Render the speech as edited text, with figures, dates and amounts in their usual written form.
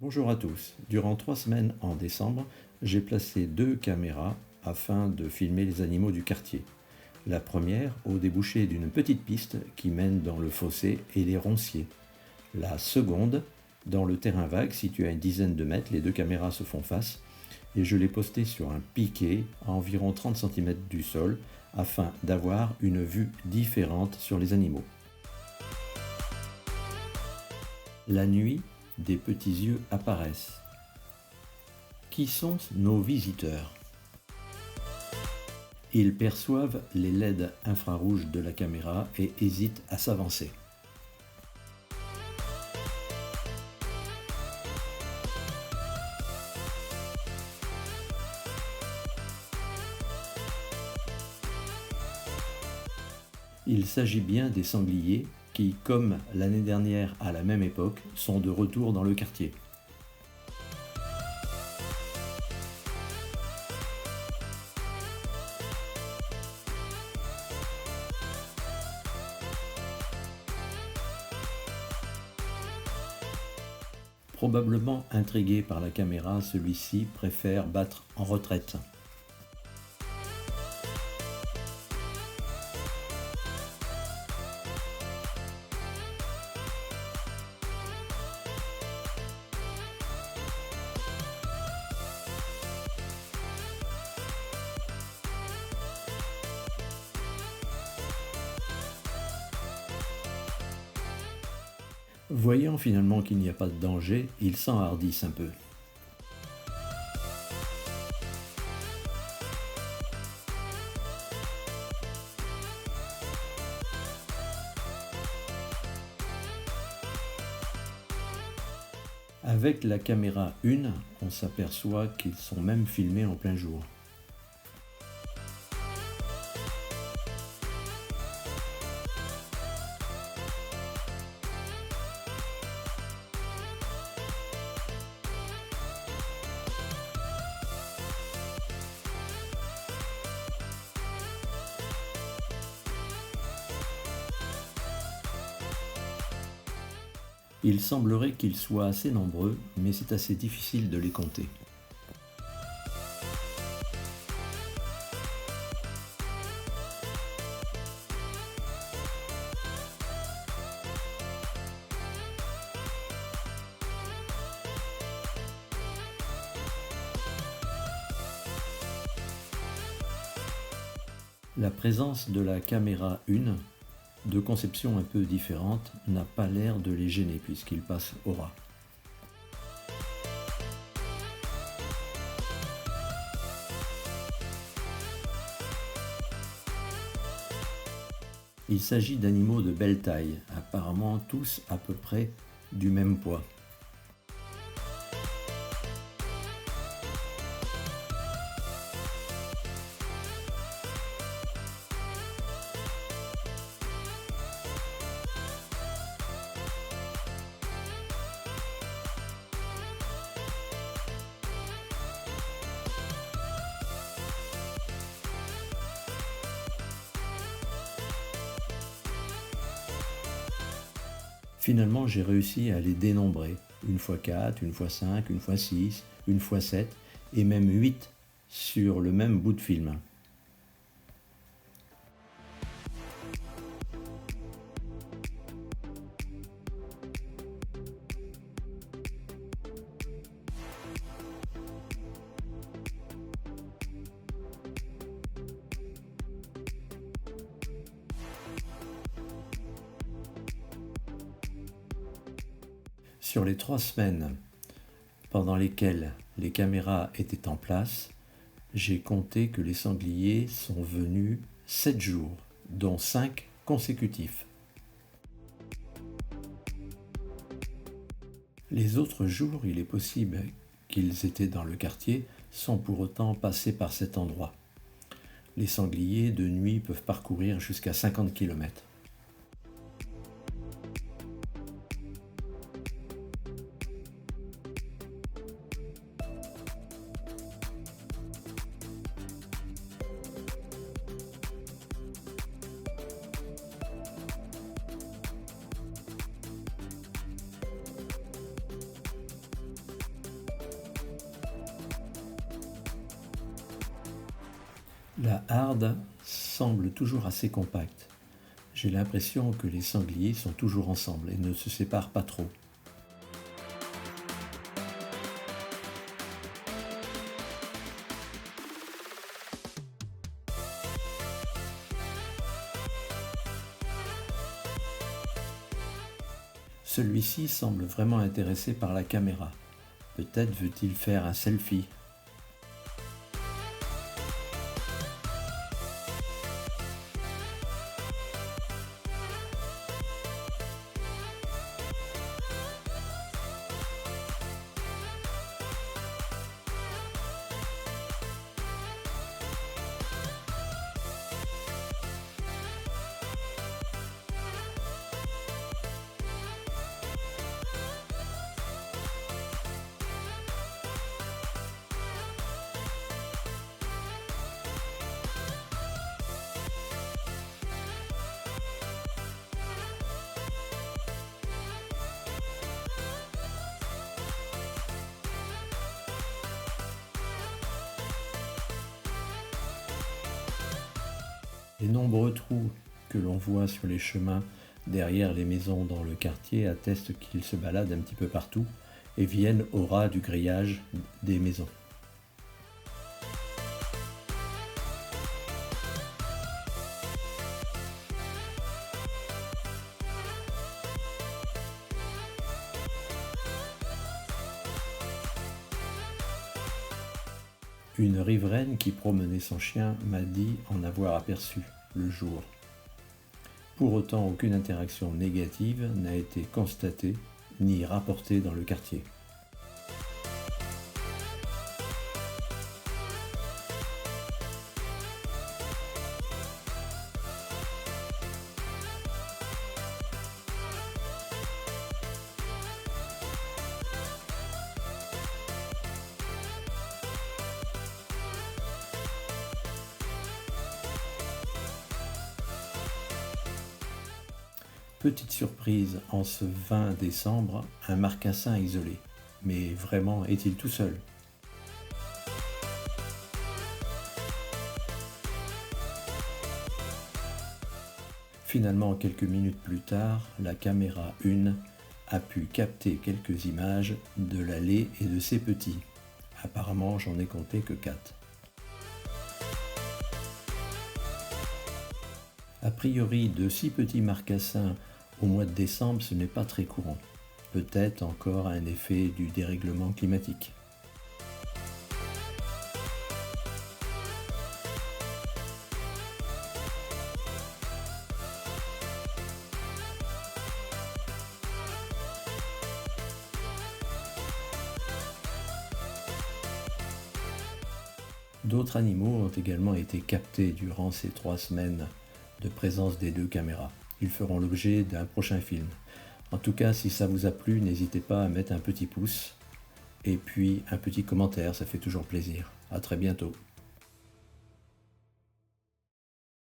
Bonjour à tous. Durant 3 semaines en décembre, j'ai placé 2 caméras afin de filmer les animaux du quartier. La première au débouché d'une petite piste qui mène dans le fossé et les ronciers. La seconde dans le terrain vague situé à une dizaine de mètres, les 2 caméras se font face et je l'ai postée sur un piquet à environ 30 cm du sol afin d'avoir une vue différente sur les animaux. La nuit, des petits yeux apparaissent. Qui sont nos visiteurs? Ils perçoivent les LED infrarouges de la caméra et hésitent à s'avancer. Il s'agit bien des sangliers qui, comme l'année dernière à la même époque, sont de retour dans le quartier. Probablement intrigué par la caméra, celui-ci préfère battre en retraite. Voyant finalement qu'il n'y a pas de danger, ils s'enhardissent un peu. Avec la caméra 1, on s'aperçoit qu'ils sont même filmés en plein jour. Il semblerait qu'ils soient assez nombreux, mais c'est assez difficile de les compter. La présence de la caméra 1, de conception un peu différente, n'a pas l'air de les gêner puisqu'ils passent au ras. Il s'agit d'animaux de belle taille, apparemment tous à peu près du même poids. Finalement, j'ai réussi à les dénombrer. Une fois 4, une fois 5, une fois 6, une fois 7, et même 8 sur le même bout de film. Sur les 3 semaines pendant lesquelles les caméras étaient en place, j'ai compté que les sangliers sont venus 7 jours, dont 5 consécutifs. Les autres jours, il est possible qu'ils étaient dans le quartier sans pour autant passer par cet endroit. Les sangliers de nuit peuvent parcourir jusqu'à 50 km. La harde semble toujours assez compacte. J'ai l'impression que les sangliers sont toujours ensemble et ne se séparent pas trop. Celui-ci semble vraiment intéressé par la caméra. Peut-être veut-il faire un selfie. Les nombreux trous que l'on voit sur les chemins derrière les maisons dans le quartier attestent qu'ils se baladent un petit peu partout et viennent au ras du grillage des maisons. Une riveraine qui promenait son chien m'a dit en avoir aperçu le jour. Pour autant, aucune interaction négative n'a été constatée ni rapportée dans le quartier. Petite surprise, en ce 20 décembre, un marcassin isolé. Mais vraiment, est-il tout seul? Finalement, quelques minutes plus tard, la caméra 1 a pu capter quelques images de l'allée et de ses petits. Apparemment, j'en ai compté que 4. A priori, de si petits marcassins au mois de décembre, ce n'est pas très courant. Peut-être encore un effet du dérèglement climatique. D'autres animaux ont également été captés durant ces 3 semaines de présence des 2 caméras. Ils feront l'objet d'un prochain film. En tout cas, si ça vous a plu, n'hésitez pas à mettre un petit pouce et puis un petit commentaire, ça fait toujours plaisir. À très bientôt.